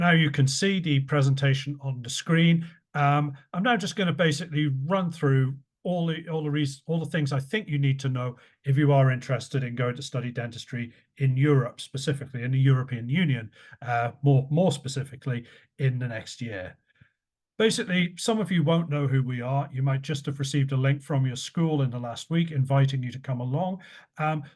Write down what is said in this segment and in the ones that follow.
Now you can see the presentation on the screen. I'm now just going to basically run through all the things I think you need to know if you are interested in going to study dentistry in Europe, specifically in the European Union, more specifically in the next year. Basically, some of you won't know who we are. You might just have received a link from your school in the last week inviting you to come along.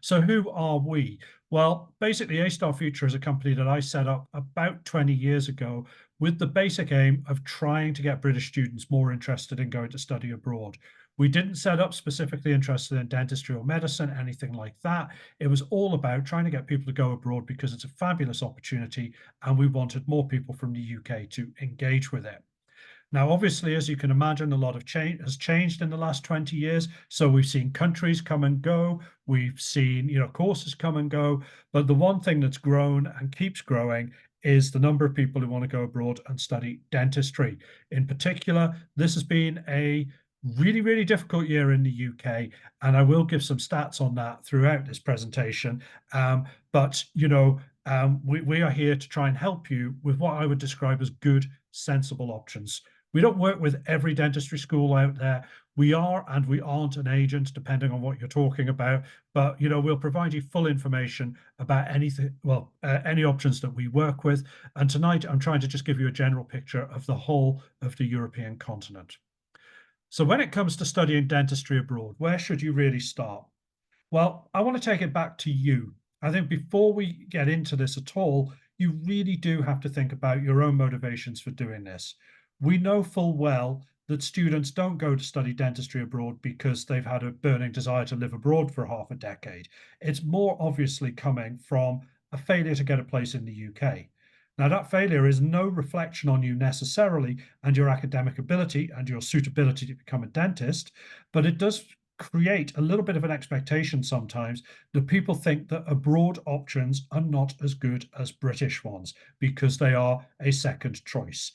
So who are we? Well, basically, A-Star Future is a company that I set up about 20 years ago with the basic aim of trying to get British students more interested in going to study abroad. We didn't set up specifically interested in dentistry or medicine, anything like that. It was all about trying to get people to go abroad because it's a fabulous opportunity and we wanted more people from the UK to engage with it. Now, obviously, as you can imagine, a lot of change has changed in the last 20 years. So we've seen countries come and go. We've seen, courses come and go. But the one thing that's grown and keeps growing is the number of people who want to go abroad and study dentistry. In particular, this has been a really, really difficult year in the UK, and I will give some stats on that throughout this presentation. We are here to try and help you with what I would describe as good, sensible options. We don't work with every dentistry school out there. We are and we aren't an agent, depending on what you're talking about. But we'll provide you full information about anything, any options that we work with. And tonight, I'm trying to just give you a general picture of the whole of the European continent. So when it comes to studying dentistry abroad, where should you really start? Well, I want to take it back to you. I think before we get into this at all, you really do have to think about your own motivations for doing this. We know full well that students don't go to study dentistry abroad because they've had a burning desire to live abroad for half a decade. It's more obviously coming from a failure to get a place in the UK. Now, that failure is no reflection on you necessarily and your academic ability and your suitability to become a dentist, but it does create a little bit of an expectation sometimes that people think that abroad options are not as good as British ones because they are a second choice.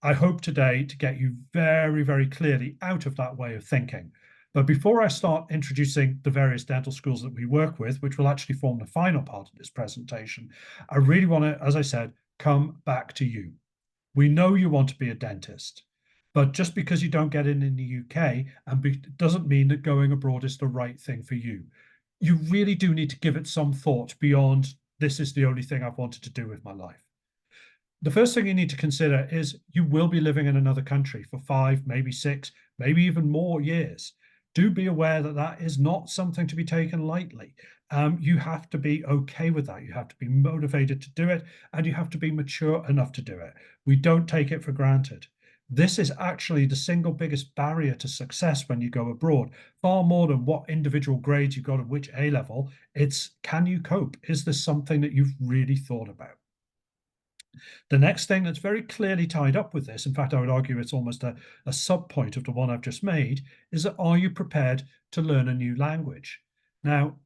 I hope today to get you very, very clearly out of that way of thinking. But before I start introducing the various dental schools that we work with, which will actually form the final part of this presentation, I really want to, as I said, come back to you. We know you want to be a dentist, but just because you don't get in the UK doesn't mean that going abroad is the right thing for you. You really do need to give it some thought beyond this is the only thing I've wanted to do with my life. The first thing you need to consider is you will be living in another country for 5, maybe 6, maybe even more years. Do be aware that that is not something to be taken lightly. You have to be okay with that. You have to be motivated to do it, and you have to be mature enough to do it. We don't take it for granted. This is actually the single biggest barrier to success when you go abroad, far more than what individual grades you got at which A level. It's, can you cope? Is this something that you've really thought about? The next thing that's very clearly tied up with this, in fact, I would argue it's almost a sub point of the one I've just made, is that are you prepared to learn a new language? Now,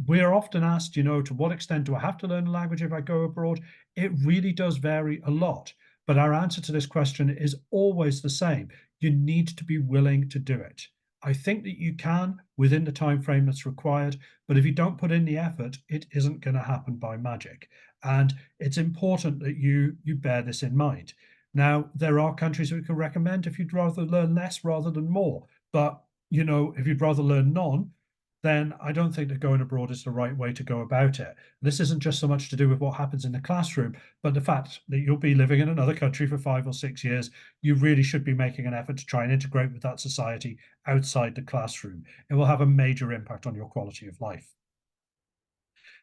we're often asked, to what extent do I have to learn a language if I go abroad? It really does vary a lot. But our answer to this question is always the same. You need to be willing to do it. I think that you can within the time frame that's required, but if you don't put in the effort, it isn't going to happen by magic. And it's important that you bear this in mind. Now, there are countries we can recommend if you'd rather learn less rather than more. But, if you'd rather learn none, then I don't think that going abroad is the right way to go about it. This isn't just so much to do with what happens in the classroom, but the fact that you'll be living in another country for 5 or 6 years, you really should be making an effort to try and integrate with that society outside the classroom. It will have a major impact on your quality of life.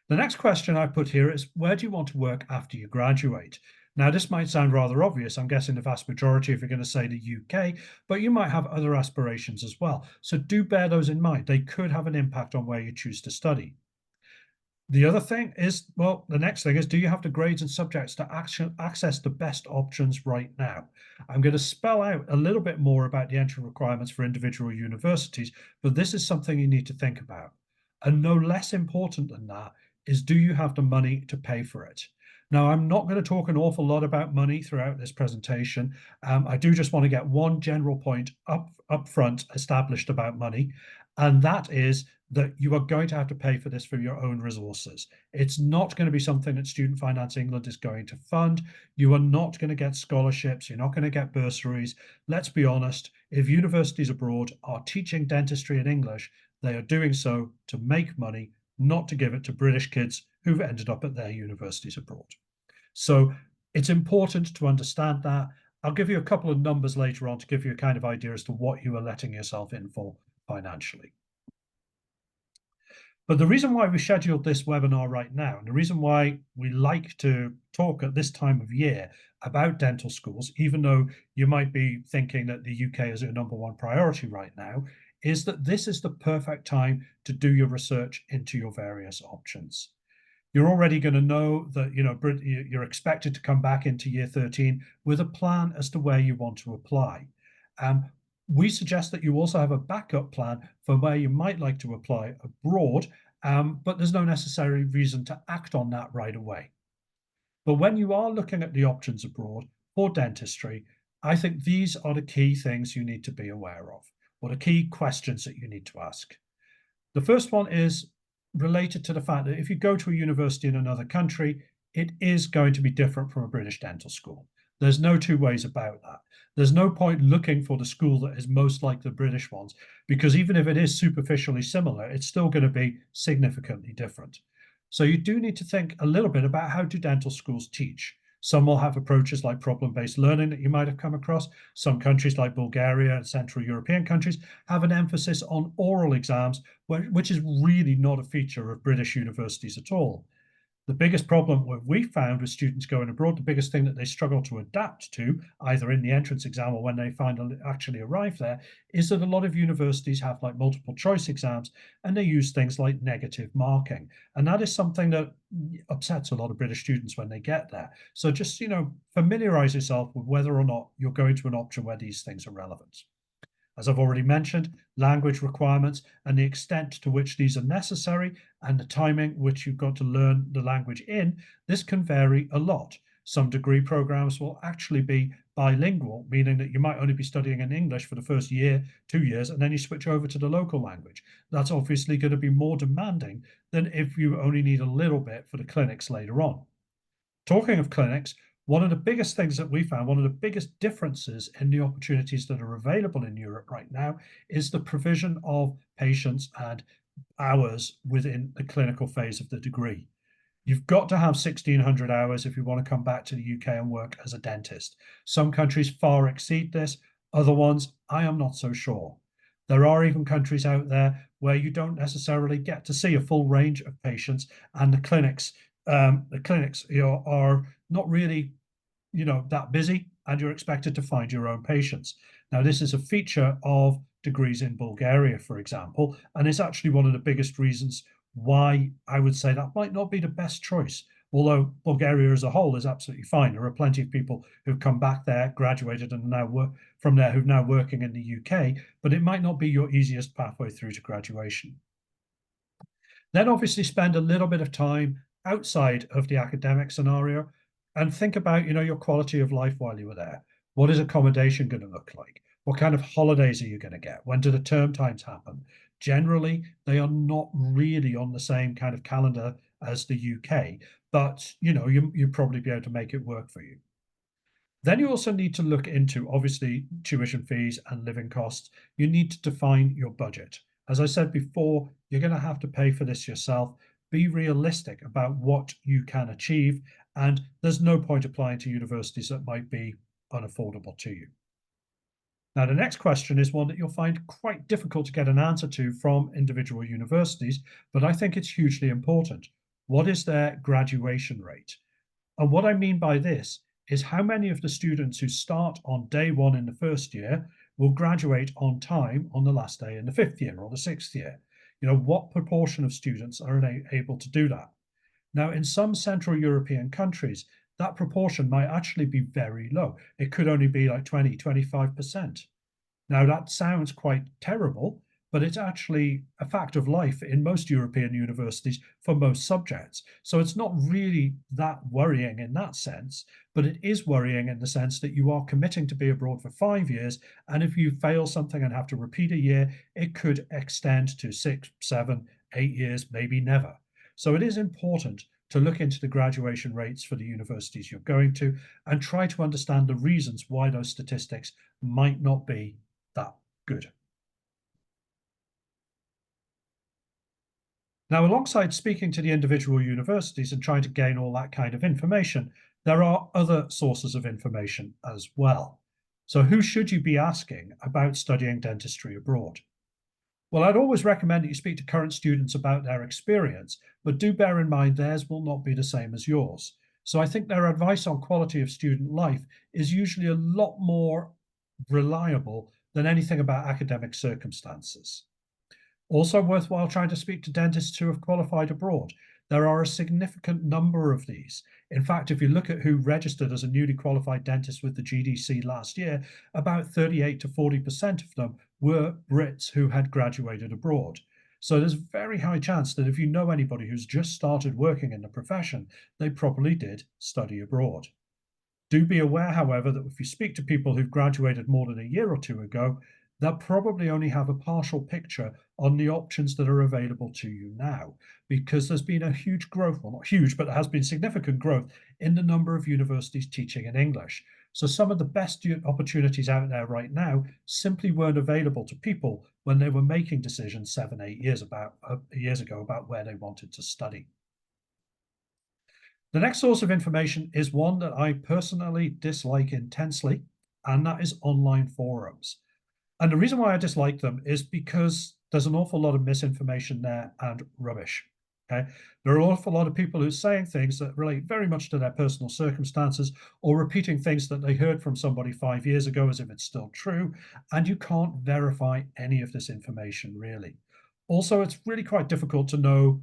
The next question I put here is, where do you want to work after you graduate? Now, this might sound rather obvious. I'm guessing the vast majority, if you're going to say the UK, but you might have other aspirations as well. So do bear those in mind. They could have an impact on where you choose to study. The other thing is, well, the next thing is, do you have the grades and subjects to access the best options right now? I'm going to spell out a little bit more about the entry requirements for individual universities, but this is something you need to think about. And no less important than that is, do you have the money to pay for it? Now, I'm not going to talk an awful lot about money throughout this presentation. I do just want to get one general point up front established about money. And that is that you are going to have to pay for this from your own resources. It's not going to be something that Student Finance England is going to fund. You are not going to get scholarships. You're not going to get bursaries. Let's be honest, if universities abroad are teaching dentistry in English, they are doing so to make money, not to give it to British kids who've ended up at their universities abroad. So it's important to understand that. I'll give you a couple of numbers later on to give you a kind of idea as to what you are letting yourself in for financially. But the reason why we scheduled this webinar right now, and the reason why we like to talk at this time of year about dental schools, even though you might be thinking that the UK is your number one priority right now, is that this is the perfect time to do your research into your various options. You're already going to know that you're expected to come back into year 13 with a plan as to where you want to apply. We suggest that you also have a backup plan for where you might like to apply abroad, but there's no necessary reason to act on that right away. But when you are looking at the options abroad for dentistry, I think these are the key things you need to be aware of, or the key questions that you need to ask. The first one is related to the fact that if you go to a university in another country, it is going to be different from a British dental school. There's no two ways about that. There's no point looking for the school that is most like the British ones, because even if it is superficially similar, it's still going to be significantly different. So you do need to think a little bit about how do dental schools teach. Some will have approaches like problem-based learning that you might have come across. Some countries like Bulgaria and Central European countries have an emphasis on oral exams, which is really not a feature of British universities at all. The biggest problem we found with students going abroad, the biggest thing that they struggle to adapt to, either in the entrance exam or when they finally actually arrive there, is that a lot of universities have like multiple choice exams and they use things like negative marking. And that is something that upsets a lot of British students when they get there. So just, familiarize yourself with whether or not you're going to an option where these things are relevant. As I've already mentioned, language requirements and the extent to which these are necessary and the timing which you've got to learn the language in, this can vary a lot. Some degree programs will actually be bilingual, meaning that you might only be studying in English for the first year, 2 years, and then you switch over to the local language. That's obviously going to be more demanding than if you only need a little bit for the clinics later on. Talking of clinics, one of the biggest things that we found, one of the biggest differences in the opportunities that are available in Europe right now is the provision of patients and hours within the clinical phase of the degree. You've got to have 1,600 hours if you want to come back to the UK and work as a dentist. Some countries far exceed this, other ones, I am not so sure. There are even countries out there where you don't necessarily get to see a full range of patients, and the clinics are not really that busy, and you're expected to find your own patients. Now, this is a feature of degrees in Bulgaria, for example, and it's actually one of the biggest reasons why I would say that might not be the best choice. Although Bulgaria as a whole is absolutely fine. There are plenty of people who've come back there, graduated, and now work from there who've now working in the UK, but it might not be your easiest pathway through to graduation. Then obviously spend a little bit of time outside of the academic scenario and think about, your quality of life while you were there. What is accommodation going to look like? What kind of holidays are you going to get? When do the term times happen? Generally, they are not really on the same kind of calendar as the UK, but you'll probably be able to make it work for you. Then you also need to look into, obviously, tuition fees and living costs. You need to define your budget. As I said before, you're going to have to pay for this yourself. Be realistic about what you can achieve, and there's no point applying to universities that might be unaffordable to you. Now, the next question is one that you'll find quite difficult to get an answer to from individual universities, but I think it's hugely important. What is their graduation rate? And what I mean by this is how many of the students who start on day one in the first year will graduate on time on the last day in the fifth year or the sixth year? What proportion of students are able to do that? Now, in some Central European countries, that proportion might actually be very low. It could only be like 20, 25%. Now, that sounds quite terrible, but it's actually a fact of life in most European universities for most subjects. So it's not really that worrying in that sense, but it is worrying in the sense that you are committing to be abroad for 5 years. And if you fail something and have to repeat a year, it could extend to 6, 7, 8 years, maybe never. So it is important to look into the graduation rates for the universities you're going to and try to understand the reasons why those statistics might not be that good. Now, alongside speaking to the individual universities and trying to gain all that kind of information, there are other sources of information as well. So, who should you be asking about studying dentistry abroad? Well, I'd always recommend that you speak to current students about their experience, but do bear in mind theirs will not be the same as yours. So I think their advice on quality of student life is usually a lot more reliable than anything about academic circumstances. Also worthwhile trying to speak to dentists who have qualified abroad. There are a significant number of these. In fact, if you look at who registered as a newly qualified dentist with the GDC last year, about 38 to 40% of them were Brits who had graduated abroad. So there's a very high chance that if you know anybody who's just started working in the profession, they probably did study abroad. Do be aware, however, that if you speak to people who've graduated more than a year or two ago, they'll probably only have a partial picture on the options that are available to you now, because there's been a huge growth, well, not huge, but there has been significant growth in the number of universities teaching in English. So some of the best opportunities out there right now simply weren't available to people when they were making decisions 7, 8 years years ago about where they wanted to study. The next source of information is one that I personally dislike intensely, and that is online forums. And the reason why I dislike them is because there's an awful lot of misinformation there and rubbish. Okay. There are an awful lot of people who are saying things that relate very much to their personal circumstances or repeating things that they heard from somebody 5 years ago as if it's still true. And you can't verify any of this information, really. Also, it's really quite difficult to know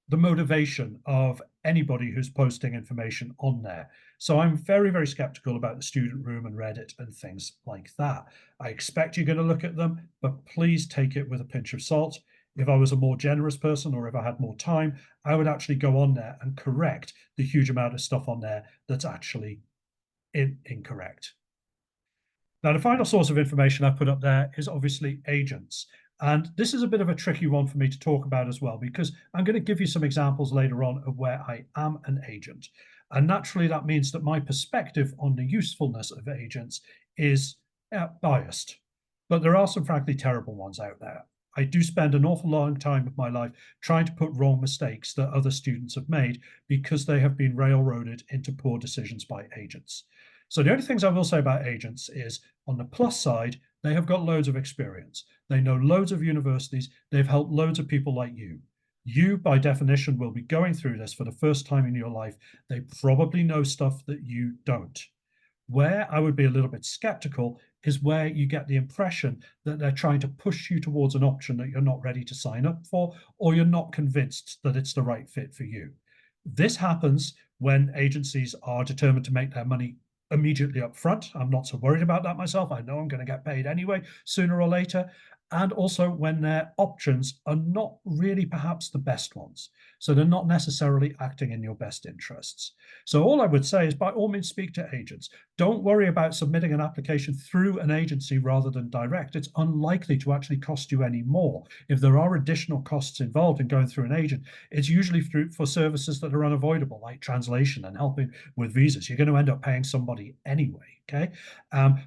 the motivation of anybody who's posting information on there. So I'm very, very skeptical about the student room and Reddit and things like that. I expect you're going to look at them, but please take it with a pinch of salt. If I was a more generous person or if I had more time, I would actually go on there and correct the huge amount of stuff on there that's actually incorrect. Now, the final source of information I put up there is obviously agents. And this is a bit of a tricky one for me to talk about as well, because I'm going to give you some examples later on of where I am an agent. And naturally, that means that my perspective on the usefulness of agents is biased. But there are some frankly terrible ones out there. I do spend an awful long time of my life trying to put wrong mistakes that other students have made because they have been railroaded into poor decisions by agents. So the only things I will say about agents is on the plus side, they have got loads of experience. They know loads of universities. They've helped loads of people like you. You, by definition, will be going through this for the first time in your life. They probably know stuff that you don't. Where I would be a little bit skeptical is where you get the impression that they're trying to push you towards an option that you're not ready to sign up for, or you're not convinced that it's the right fit for you. This happens when agencies are determined to make their money immediately up front. I'm not so worried about that myself. I know I'm going to get paid anyway, sooner or later. And also when their options are not really perhaps the best ones. So they're not necessarily acting in your best interests. So all I would say is by all means speak to agents. Don't worry about submitting an application through an agency rather than direct. It's unlikely to actually cost you any more. If there are additional costs involved in going through an agent, it's usually for services that are unavoidable, like translation and helping with visas. You're going to end up paying somebody anyway. Okay.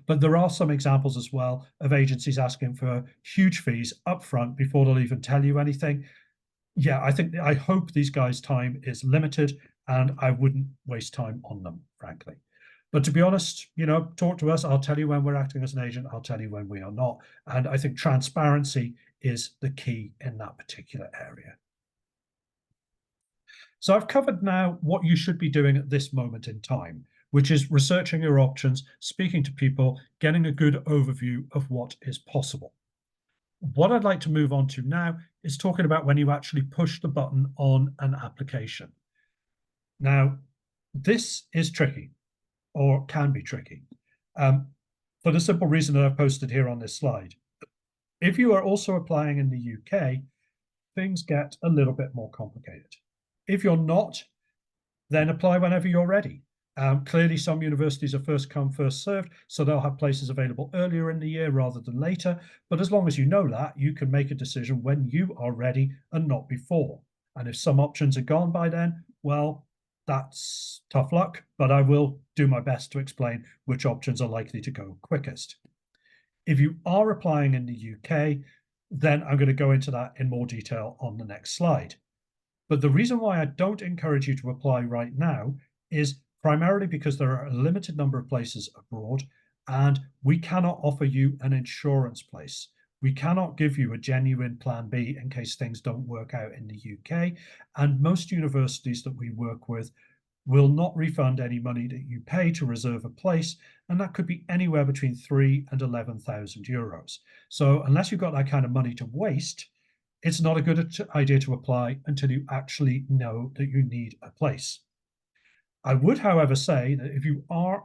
But there are some examples as well of agencies asking for huge fees upfront before they'll even tell you anything. Yeah, I hope these guys' time is limited and I wouldn't waste time on them, frankly. But to be honest, talk to us. I'll tell you when we're acting as an agent. I'll tell you when we are not. And I think transparency is the key in that particular area. So I've covered now what you should be doing at this moment in time, which is researching your options, speaking to people, getting a good overview of what is possible. What I'd like to move on to now is talking about when you actually push the button on an application. Now, this is tricky, or can be tricky, for the simple reason that I've posted here on this slide. If you are also applying in the UK, things get a little bit more complicated. If you're not, then apply whenever you're ready. Clearly, some universities are first come, first served, so they'll have places available earlier in the year rather than later. But as long as you know that, you can make a decision when you are ready and not before. And if some options are gone by then, well, that's tough luck, but I will do my best to explain which options are likely to go quickest. If you are applying in the UK, then I'm going to go into that in more detail on the next slide. But the reason why I don't encourage you to apply right now is primarily because there are a limited number of places abroad, and we cannot offer you an insurance place. We cannot give you a genuine plan B in case things don't work out in the UK. And most universities that we work with will not refund any money that you pay to reserve a place, and that could be anywhere between 3 and 11,000 euros. So unless you've got that kind of money to waste, it's not a good idea to apply until you actually know that you need a place. I would, however, say that if you are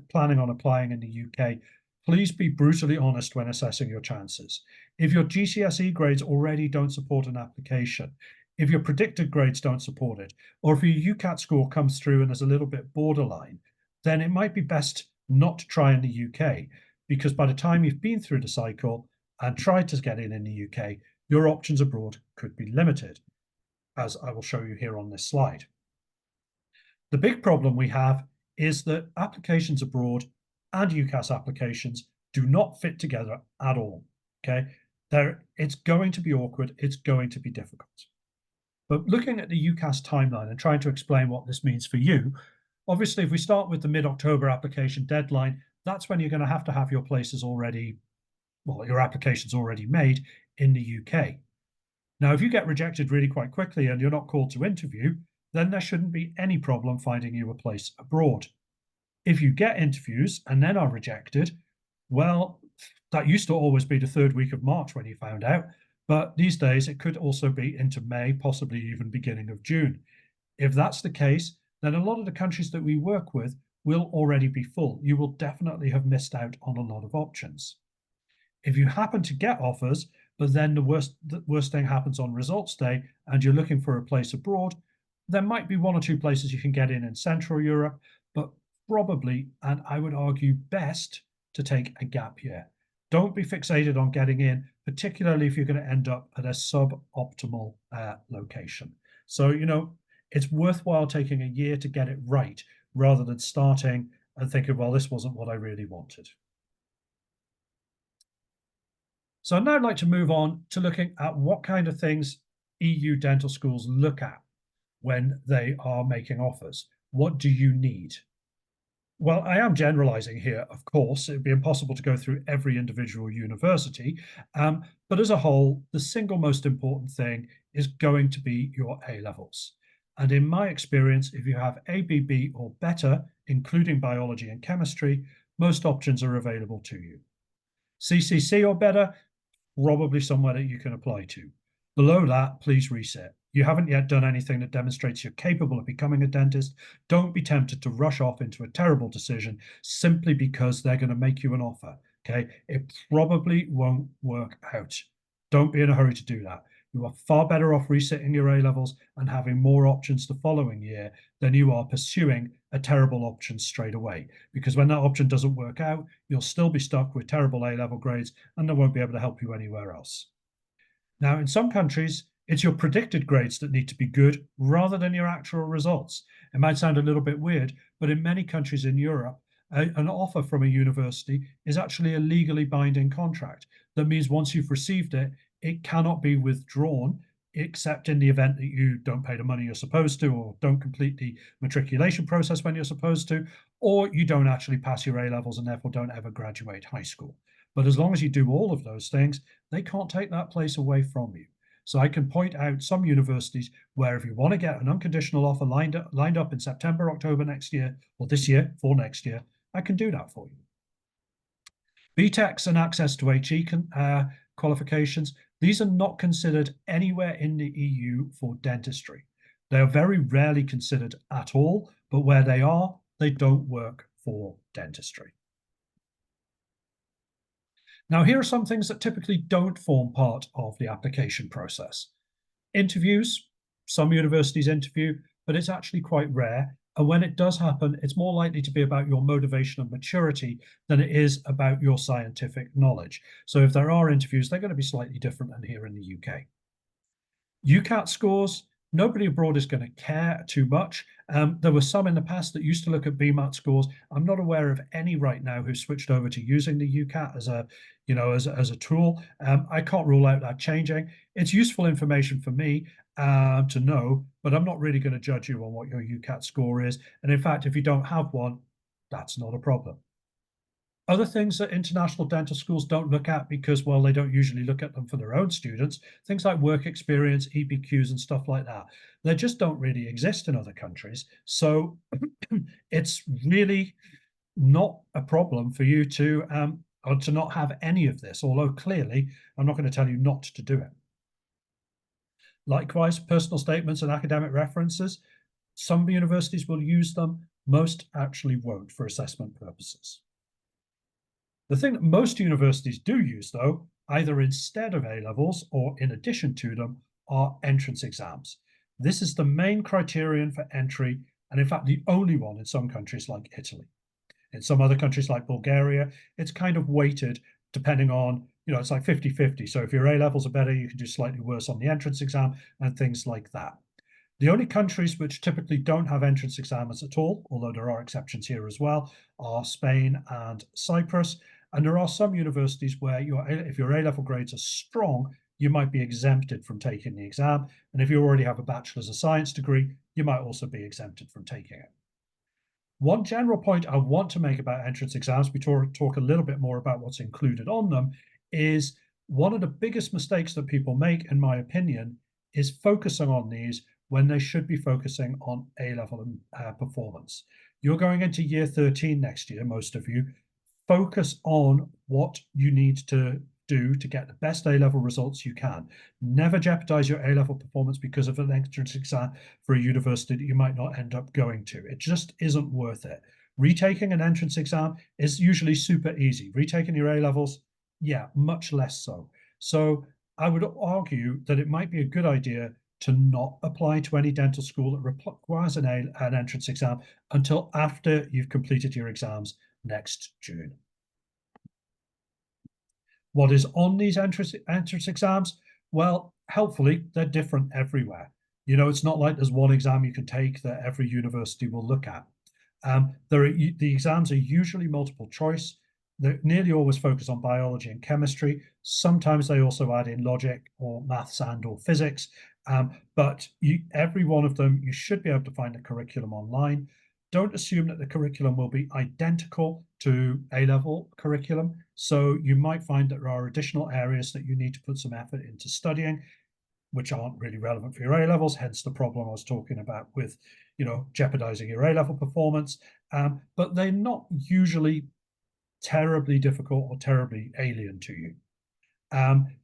planning on applying in the UK, please be brutally honest when assessing your chances. If your GCSE grades already don't support an application, if your predicted grades don't support it, or if your UCAT score comes through and is a little bit borderline, then it might be best not to try in the UK, because by the time you've been through the cycle and tried to get in the UK, your options abroad could be limited, as I will show you here on this slide. The big problem we have is that applications abroad and UCAS applications do not fit together at all. Okay, it's going to be awkward, it's going to be difficult. But looking at the UCAS timeline and trying to explain what this means for you, obviously, if we start with the mid-October application deadline, that's when you're going to have your places already, well, your application's already made in the UK. Now, if you get rejected really quite quickly and you're not called to interview, then there shouldn't be any problem finding you a place abroad. If you get interviews and then are rejected, well, that used to always be the third week of March when you found out, but these days it could also be into May, possibly even beginning of June. If that's the case, then a lot of the countries that we work with will already be full. You will definitely have missed out on a lot of options. If you happen to get offers, but then the worst thing happens on results day and you're looking for a place abroad, there might be one or two places you can get in Central Europe, but probably, and I would argue best, to take a gap year. Don't be fixated on getting in, particularly if you're going to end up at a suboptimal location. So, it's worthwhile taking a year to get it right rather than starting and thinking, well, this wasn't what I really wanted. So I'd now like to move on to looking at what kind of things EU dental schools look at when they are making offers. What do you need? Well, I am generalizing here, of course. It would be impossible to go through every individual university. But as a whole, the single most important thing is going to be your A-levels. And in my experience, if you have ABB or better, including biology and chemistry, most options are available to you. CCC or better, probably somewhere that you can apply to. Below that, please reset. You haven't yet done anything that demonstrates you're capable of becoming a dentist. Don't be tempted to rush off into a terrible decision simply because they're going to make you an offer. Okay, it probably won't work out. Don't be in a hurry to do that. You are far better off resetting your A-levels and having more options the following year than you are pursuing a terrible option straight away. Because when that option doesn't work out, you'll still be stuck with terrible A-level grades and they won't be able to help you anywhere else. Now, in some countries, it's your predicted grades that need to be good rather than your actual results. It might sound a little bit weird, but in many countries in Europe, an offer from a university is actually a legally binding contract. That means once you've received it, it cannot be withdrawn, except in the event that you don't pay the money you're supposed to, or don't complete the matriculation process when you're supposed to, or you don't actually pass your A-levels and therefore don't ever graduate high school. But as long as you do all of those things, they can't take that place away from you. So I can point out some universities where if you want to get an unconditional offer lined up in September, October next year, or this year for next year, I can do that for you. BTECs and access to HE qualifications, these are not considered anywhere in the EU for dentistry. They are very rarely considered at all, but where they are, they don't work for dentistry. Now, here are some things that typically don't form part of the application process. Interviews, some universities interview, but it's actually quite rare. And when it does happen, it's more likely to be about your motivation and maturity than it is about your scientific knowledge. So if there are interviews, they're going to be slightly different than here in the UK. UCAT scores, nobody abroad is going to care too much. There were some in the past that used to look at BMAT scores. I'm not aware of any right now who switched over to using the UCAT as a, as a tool. I can't rule out that changing. It's useful information for me to know, but I'm not really going to judge you on what your UCAT score is. And in fact, if you don't have one, that's not a problem. Other things that international dental schools don't look at because, well, they don't usually look at them for their own students, things like work experience, EBQs, and stuff like that. They just don't really exist in other countries. So it's really not a problem for you to or to not have any of this, although clearly I'm not going to tell you not to do it. Likewise, personal statements and academic references, some universities will use them, most actually won't for assessment purposes. The thing that most universities do use, though, either instead of A-levels or in addition to them, are entrance exams. This is the main criterion for entry, and in fact, the only one in some countries like Italy. In some other countries like Bulgaria, it's kind of weighted depending on, it's like 50-50. So if your A-levels are better, you can do slightly worse on the entrance exam and things like that. The only countries which typically don't have entrance exams at all, although there are exceptions here as well, are Spain and Cyprus. And there are some universities where if your A-level grades are strong, you might be exempted from taking the exam. And if you already have a Bachelor's of Science degree, you might also be exempted from taking it. One general point I want to make about entrance exams, we talk a little bit more about what's included on them, is one of the biggest mistakes that people make, in my opinion, is focusing on these when they should be focusing on A-level performance. You're going into year 13 next year, most of you. Focus on what you need to do to get the best A-level results you can. Never jeopardize your A-level performance because of an entrance exam for a university that you might not end up going to. It just isn't worth it. Retaking an entrance exam is usually super easy. Retaking your A-levels, yeah, much less so. So I would argue that it might be a good idea to not apply to any dental school that requires an entrance exam until after you've completed your exams next June. What is on these entrance exams? Well, helpfully, they're different everywhere. It's not like there's one exam you can take that every university will look at. The exams are usually multiple choice. They nearly always focus on biology and chemistry. Sometimes they also add in logic or maths and or physics. But every one of them, you should be able to find the curriculum online. Don't assume that the curriculum will be identical to A-level curriculum. So you might find that there are additional areas that you need to put some effort into studying, which aren't really relevant for your A-levels, hence the problem I was talking about with, jeopardizing your A-level performance. But they're not usually terribly difficult or terribly alien to you.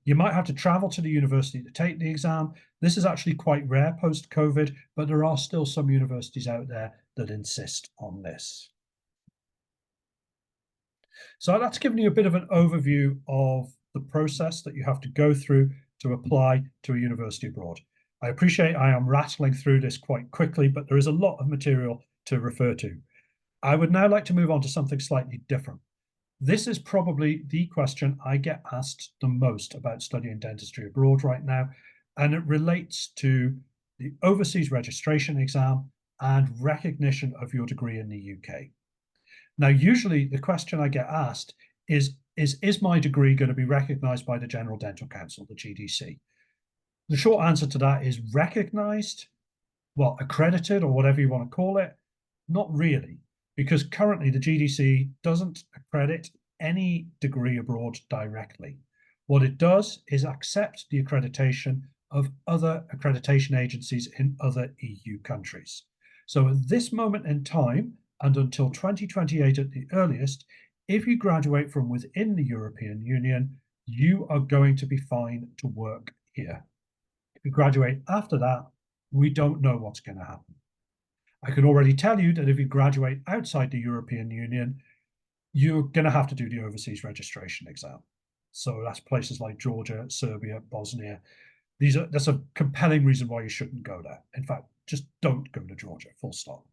You might have to travel to the university to take the exam. This is actually quite rare post-COVID, but there are still some universities out there that insist on this. So that's given you a bit of an overview of the process that you have to go through to apply to a university abroad. I appreciate I am rattling through this quite quickly, but there is a lot of material to refer to. I would now like to move on to something slightly different. This is probably the question I get asked the most about studying dentistry abroad right now, and it relates to the overseas registration exam and recognition of your degree in the UK. Now, usually the question I get asked is my degree going to be recognized by the General Dental Council, the GDC? The short answer to that is recognized, well, accredited or whatever you want to call it, not really, because currently the GDC doesn't accredit any degree abroad directly. What it does is accept the accreditation of other accreditation agencies in other EU countries. So at this moment in time, and until 2028 at the earliest, if you graduate from within the European Union, you are going to be fine to work here. If you graduate after that, we don't know what's going to happen. I can already tell you that if you graduate outside the European Union, you're going to have to do the overseas registration exam. So that's places like Georgia, Serbia, Bosnia. That's a compelling reason why you shouldn't go there. In fact, just don't go to Georgia, full stop.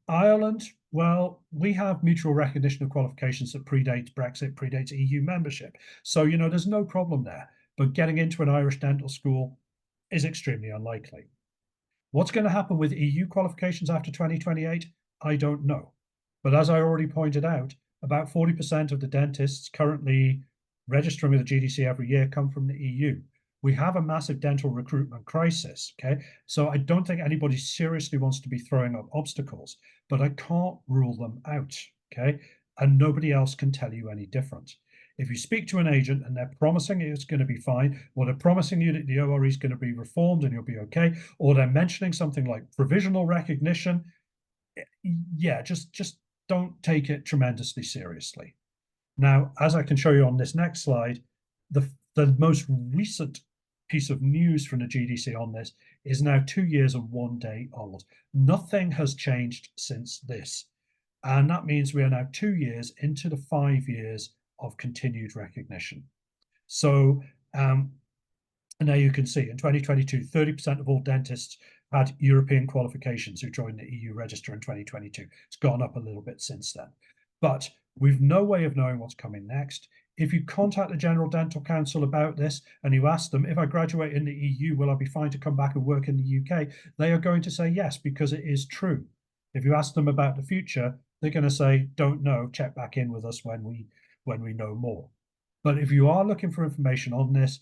Ireland, well, we have mutual recognition of qualifications that predates Brexit, predates EU membership. So, there's no problem there. But getting into an Irish dental school is extremely unlikely. What's going to happen with EU qualifications after 2028? I don't know. But as I already pointed out, about 40% of the dentists currently registering with the GDC every year come from the EU. We have a massive dental recruitment crisis, okay? So I don't think anybody seriously wants to be throwing up obstacles, but I can't rule them out, okay? And nobody else can tell you any different. If you speak to an agent and they're promising it's going to be fine, or they're promising you that the ORE is going to be reformed and you'll be okay, or they're mentioning something like provisional recognition, yeah, just don't take it tremendously seriously. Now, as I can show you on this next slide, the most recent piece of news from the GDC on this is now 2 years and 1 day old. Nothing has changed since this. And that means we are now 2 years into the 5 years of continued recognition. So, and now you can see in 2022, 30% of all dentists had European qualifications who joined the EU register in 2022. It's gone up a little bit since then. But we've no way of knowing what's coming next. If you contact the General Dental Council about this and you ask them, if I graduate in the EU, will I be fine to come back and work in the UK? They are going to say yes, because it is true. If you ask them about the future, they're going to say, don't know, check back in with us when we know more. But if you are looking for information on this,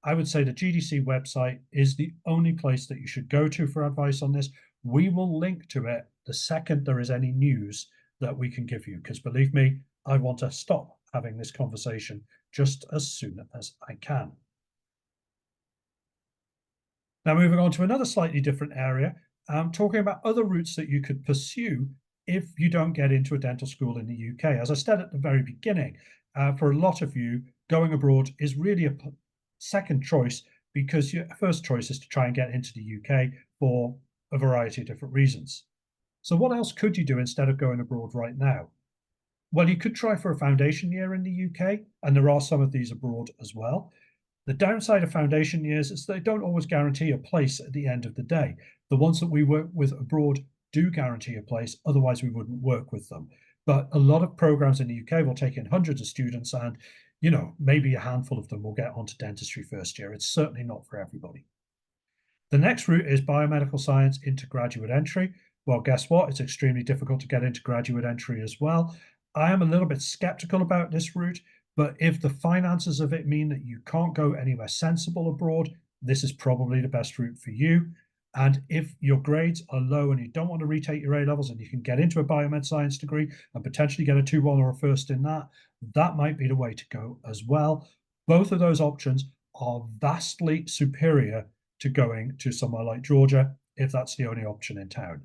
I would say the GDC website is the only place that you should go to for advice on this. We will link to it the second there is any news that we can give you, because believe me, I want to stop having this conversation just as soon as I can. Now, moving on to another slightly different area, talking about other routes that you could pursue if you don't get into a dental school in the UK. As I said at the very beginning, for a lot of you, going abroad is really a second choice, because your first choice is to try and get into the UK for a variety of different reasons. So what else could you do instead of going abroad right now? Well, you could try for a foundation year in the UK, and there are some of these abroad as well. The downside of foundation years is they don't always guarantee a place at the end of the day. The ones that we work with abroad do guarantee a place, otherwise we wouldn't work with them. But a lot of programs in the UK will take in hundreds of students, and maybe a handful of them will get onto dentistry first year. It's certainly not for everybody. The next route is biomedical science into graduate entry. Well, guess what? It's extremely difficult to get into graduate entry as well. I am a little bit skeptical about this route, but if the finances of it mean that you can't go anywhere sensible abroad, this is probably the best route for you. And if your grades are low and you don't want to retake your A levels and you can get into a biomed science degree and potentially get a 2-1 or a first in that, that might be the way to go as well. Both of those options are vastly superior to going to somewhere like Georgia, if that's the only option in town.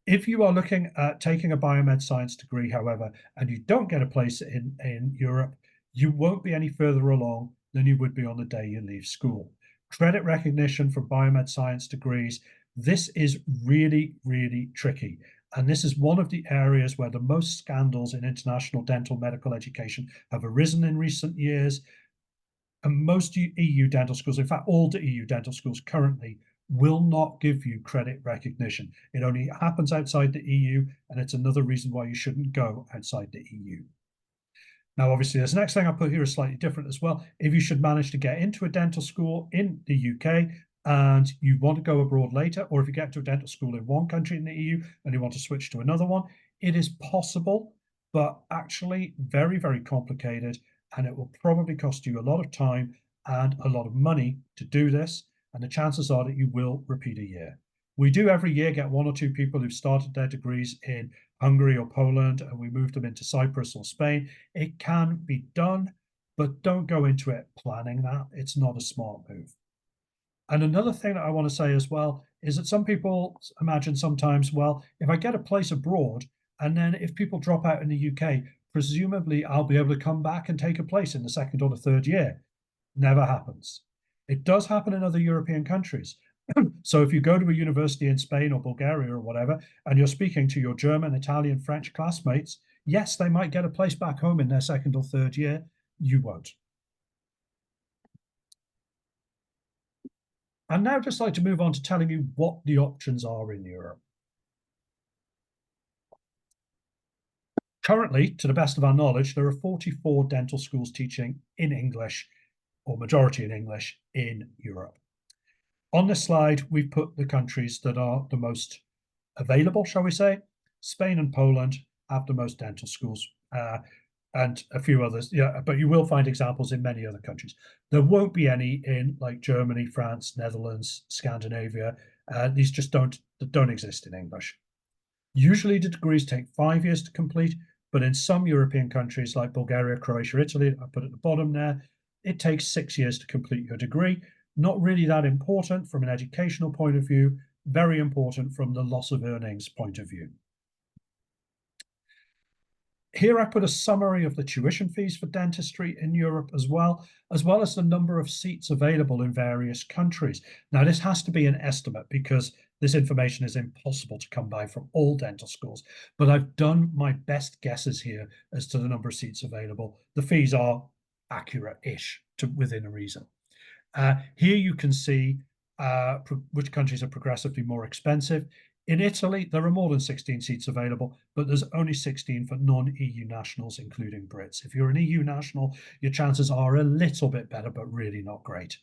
If you are looking at taking a biomed science degree, however, and you don't get a place in Europe, you won't be any further along than you would be on the day you leave school. Credit recognition for biomed science degrees, this is really, really tricky. And this is one of the areas where the most scandals in international dental medical education have arisen in recent years. And most EU dental schools, in fact, all the EU dental schools currently, will not give you credit recognition. It only happens outside the EU, and it's another reason why you shouldn't go outside the EU. Now, obviously, this next thing I put here is slightly different as well. If you should manage to get into a dental school in the UK and you want to go abroad later, or if you get to a dental school in one country in the EU and you want to switch to another one, it is possible, but actually very, very complicated, and it will probably cost you a lot of time and a lot of money to do this, and the chances are that you will repeat a year. We do every year get 1 or 2 people who've started their degrees in Hungary or Poland, and we move them into Cyprus or Spain. It can be done, but don't go into it planning that. It's not a smart move. And another thing that I want to say as well is that some people imagine sometimes, well, if I get a place abroad, and then if people drop out in the UK, presumably I'll be able to come back and take a place in the second or the third year. Never happens. It does happen in other European countries. So if you go to a university in Spain or Bulgaria or whatever, and you're speaking to your German, Italian, French classmates, Yes, they might get a place back home in their second or third year. You won't. I'd now just like to move on to telling you what the options are in Europe. Currently, to the best of our knowledge, there are 44 dental schools teaching in English, or majority in English, in Europe. On this slide, we've put the countries that are the most available, shall we say. Spain and Poland have the most dental schools, and a few others. Yeah, but you will find examples in many other countries. There won't be any in like Germany, France, Netherlands, Scandinavia. These just don't exist in English. Usually the degrees take 5 years to complete, but in some European countries like Bulgaria, Croatia, Italy, I put at the bottom there, it takes 6 years to complete your degree. Not really that important from an educational point of view, very important from the loss of earnings point of view. Here I put a summary of the tuition fees for dentistry in Europe as well as the number of seats available in various countries. Now, this has to be an estimate because this information is impossible to come by from all dental schools, but I've done my best guesses here as to the number of seats available. The fees are accurate-ish to within a reason. Here you can see which countries are progressively more expensive. In Italy, there are more than 16 seats available, but there's only 16 for non-EU nationals, including Brits. If you're an EU national, your chances are a little bit better, but really not great.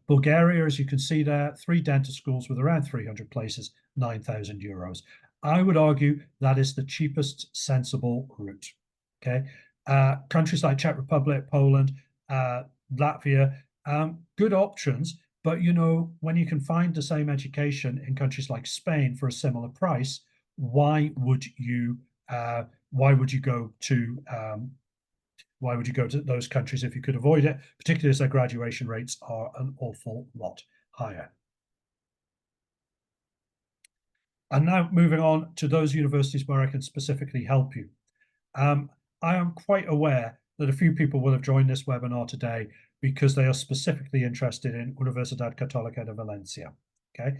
Bulgaria, as you can see there, 3 dental schools with around 300 places, €9,000. I would argue that is the cheapest sensible route. Okay, countries like Czech Republic, Poland, Latvia, good options. But you know, when you can find the same education in countries like Spain for a similar price, why would you go to those countries if you could avoid it, particularly as their graduation rates are an awful lot higher? And now moving on to those universities where I can specifically help you. I am quite aware that a few people will have joined this webinar today because they are specifically interested in Universidad Católica de Valencia. Okay,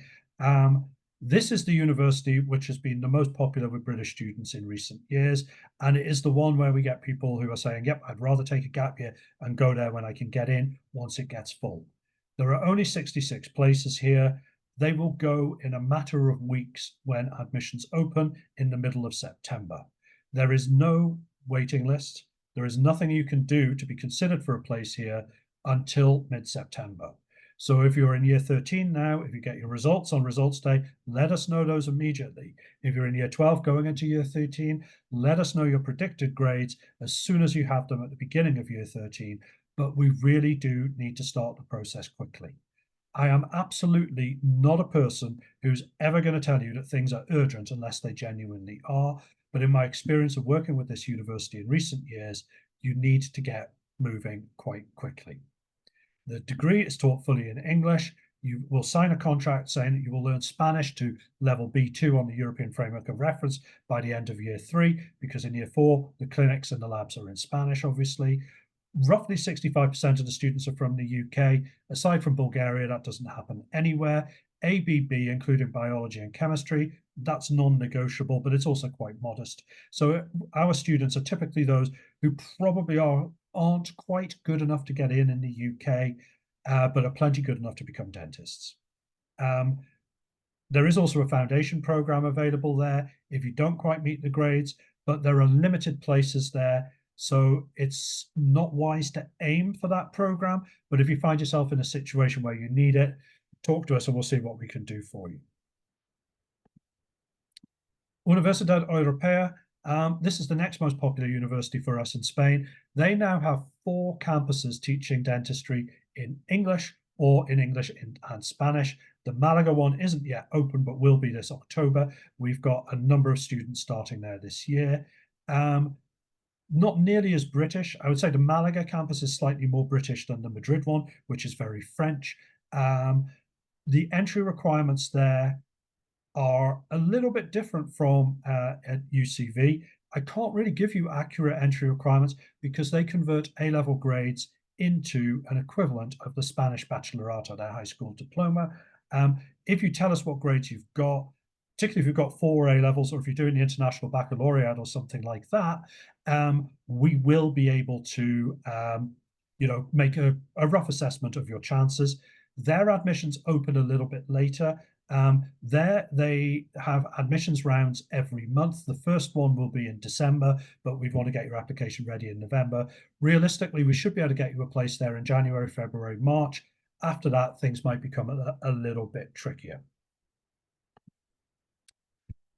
this is the university which has been the most popular with British students in recent years, and it is the one where we get people who are saying, yep, I'd rather take a gap year and go there when I can get in once it gets full. There are only 66 places here. They will go in a matter of weeks when admissions open in the middle of September. There is no waiting list. There is nothing you can do to be considered for a place here until mid-September. So if you're in year 13 now, if you get your results on results day, let us know those immediately. If you're in year 12 going into year 13, let us know your predicted grades as soon as you have them at the beginning of year 13. But we really do need to start the process quickly. I am absolutely not a person who's ever going to tell you that things are urgent unless they genuinely are. But in my experience of working with this university in recent years, you need to get moving quite quickly. The degree is taught fully in English. You will sign a contract saying that you will learn Spanish to level B2 on the European Framework of Reference by the end of year 3, because in year 4, the clinics and the labs are in Spanish, obviously. Roughly 65% of the students are from the UK. Aside from Bulgaria, that doesn't happen anywhere. ABB, including biology and chemistry, that's non-negotiable, but it's also quite modest. So our students are typically those who probably aren't quite good enough to get in the UK, but are plenty good enough to become dentists. There is also a foundation program available there if you don't quite meet the grades, but there are limited places there. So it's not wise to aim for that program. But if you find yourself in a situation where you need it, talk to us and we'll see what we can do for you. Universidad Europea. This is the next most popular university for us in Spain. They now have 4 campuses teaching dentistry in English or in English and Spanish. The Malaga one isn't yet open, but will be this October. We've got a number of students starting there this year. Not nearly as British. I would say the Malaga campus is slightly more British than the Madrid one, which is very French. The entry requirements there are a little bit different from at UCV. I can't really give you accurate entry requirements because they convert A-level grades into an equivalent of the Spanish Bachelorate, their high school diploma. If you tell us what grades you've got, particularly if you've got 4 A levels, or if you're doing the International Baccalaureate or something like that, we will be able to, make a rough assessment of your chances. Their admissions open a little bit later. There they have admissions rounds every month. The first one will be in December, but we'd want to get your application ready in November. Realistically, we should be able to get you a place there in January, February, March. After that, things might become a little bit trickier.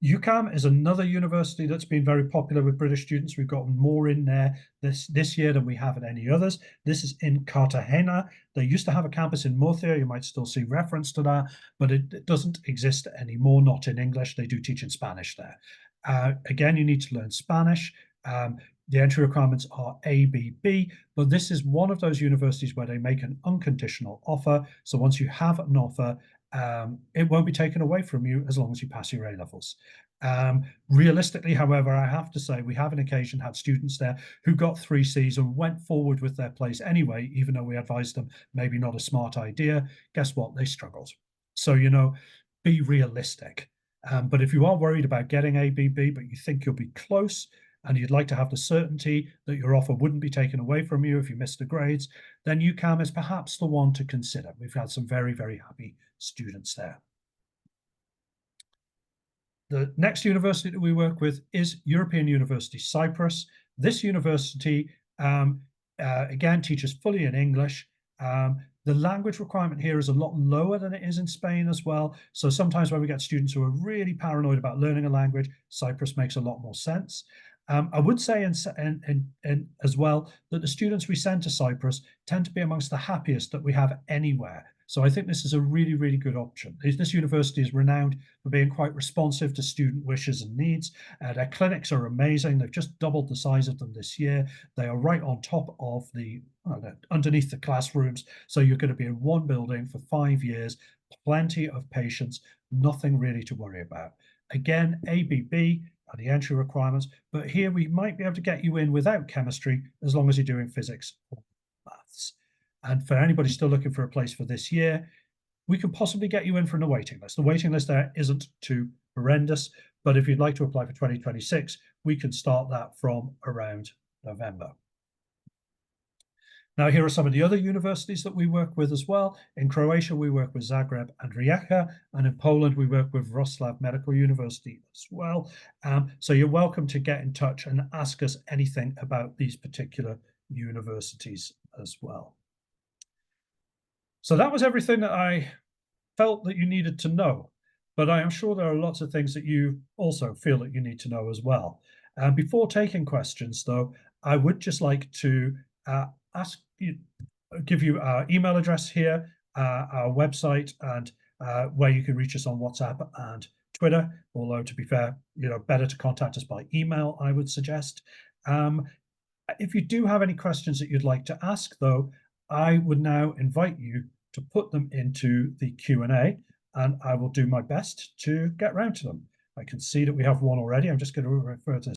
UCAM is another university that's been very popular with British students. We've got more in there this year than we have at any others. This is in Cartagena. They used to have a campus in Murcia. You might still see reference to that, but it doesn't exist anymore, not in English. They do teach in Spanish there. Again, you need to learn Spanish. The entry requirements are ABB, but this is one of those universities where they make an unconditional offer. So once you have an offer, it won't be taken away from you as long as you pass your A levels. Realistically, however, I have to say we have on occasion had students there who got 3 Cs and went forward with their place anyway, even though we advised them maybe not a smart idea. Guess what? They struggled. So, be realistic. But if you are worried about getting ABB, but you think you'll be close, and you'd like to have the certainty that your offer wouldn't be taken away from you if you missed the grades, then UCAM is perhaps the one to consider. We've had some very, very happy students there. The next university that we work with is European University Cyprus. This university, again, teaches fully in English. The language requirement here is a lot lower than it is in Spain as well. So sometimes when we get students who are really paranoid about learning a language, Cyprus makes a lot more sense. I would say as well that the students we send to Cyprus tend to be amongst the happiest that we have anywhere. So I think this is a really, really good option. This university is renowned for being quite responsive to student wishes and needs. Their clinics are amazing. They've just doubled the size of them this year. They are right on top of underneath the classrooms. So you're going to be in one building for 5 years, plenty of patients, nothing really to worry about. Again, ABB are the entry requirements, but here we might be able to get you in without chemistry as long as you're doing physics or maths. And for anybody still looking for a place for this year, we could possibly get you in for a waiting list. The waiting list there isn't too horrendous, but if you'd like to apply for 2026, we can start that from around November. Now, here are some of the other universities that we work with as well. In Croatia, we work with Zagreb and Rijeka, and in Poland, we work with Wrocław Medical University as well. So you're welcome to get in touch and ask us anything about these particular universities as well. So that was everything that I felt that you needed to know, but I am sure there are lots of things that you also feel that you need to know as well. Before taking questions, though, I would just like to give you our email address here, our website, and where you can reach us on WhatsApp and Twitter. Although, to be fair, better to contact us by email, I would suggest. If you do have any questions that you'd like to ask, though, I would now invite you to put them into the Q&A, and I will do my best to get round to them. I can see that we have one already. I'm just going to refer to